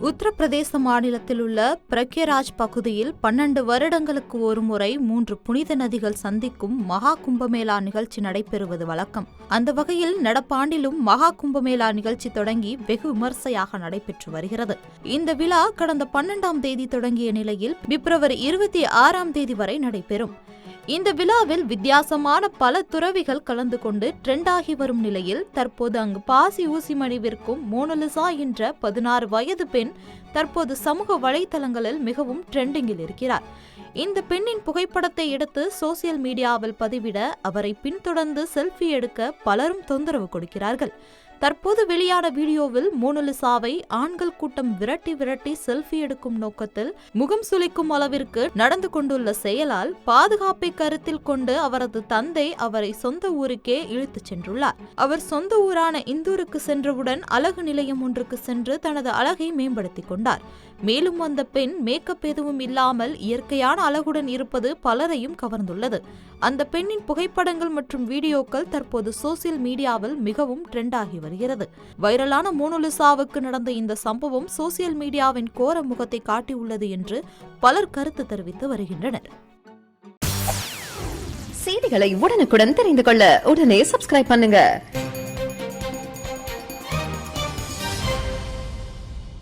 உத்தரப்பிரதேச மாநிலத்தில் உள்ள பிரக்யராஜ் பகுதியில் 12 வருடங்களுக்கு ஒருமுறை 3 புனித நதிகள் சந்திக்கும் மகா கும்பமேளா நிகழ்ச்சி நடைபெறுவது வழக்கம். அந்த வகையில் நடப்பாண்டிலும் மகா கும்பமேளா நிகழ்ச்சி தொடங்கி வெகு விமர்சையாக நடைபெற்று வருகிறது. இந்த விழா கடந்த 12ஆம் தேதி தொடங்கிய நிலையில் பிப்ரவரி 26ஆம் தேதி வரை நடைபெறும். இந்த விழாவில் வித்தியாசமான பல துறவிகள் கலந்து கொண்டு ட்ரெண்டாகி வரும் நிலையில் தற்போது அங்கு பாசி ஊசி மணிவிற்கும் மோனலிசா என்ற 16 வயது பெண் தற்போது சமூக வலைதளங்களில் மிகவும் ட்ரெண்டிங்கில் இருக்கிறார். இந்த பெண்ணின் புகைப்படத்தை எடுத்து சோசியல் மீடியாவில் பதிவிட அவரை பின்தொடர்ந்து செல்ஃபி எடுக்க பலரும் தொந்தரவு கொடுக்கிறார்கள். தற்போது வெளியான வீடியோவில் மோனலிசாவை ஆண்கள் கூட்டம் விரட்டி செல்ஃபி எடுக்கும் நோக்கத்தில் முகம் சுளிக்கும் அளவிற்கு நடந்து கொண்டுள்ள செயலால் பாதுகாப்பை கருத்தில் கொண்டு அவரது தந்தை அவரை சொந்த ஊருக்கே இழுத்துச் சென்றுள்ளார். அவர் சொந்த ஊரான இந்தூருக்கு சென்றவுடன் அழகு நிலையம் ஒன்றுக்கு சென்று தனது அழகை மேம்படுத்திக் கொண்டார். மேலும் அந்த பெண் மேக்கப் எதுவும் இல்லாமல் இயற்கையான அழகுடன் இருப்பது பலரையும் கவர்ந்துள்ளது. அந்த பெண்ணின் புகைப்படங்கள் மற்றும் வீடியோக்கள் தற்போது சோசியல் மீடியாவில் மிகவும் ட்ரெண்டாகி வருகிறது. வைரலான மோனலிசாவுக்கு நடந்த இந்த சம்பவம் சோசியல் மீடியாவின் கோர முகத்தை காட்டியுள்ளது என்று பலர் கருத்து தெரிவித்து வருகின்றனர். செய்திகளை உடனுக்குடன் தெரிந்து கொள்ள உடனே சப்ஸ்கிரைப் பண்ணுங்க.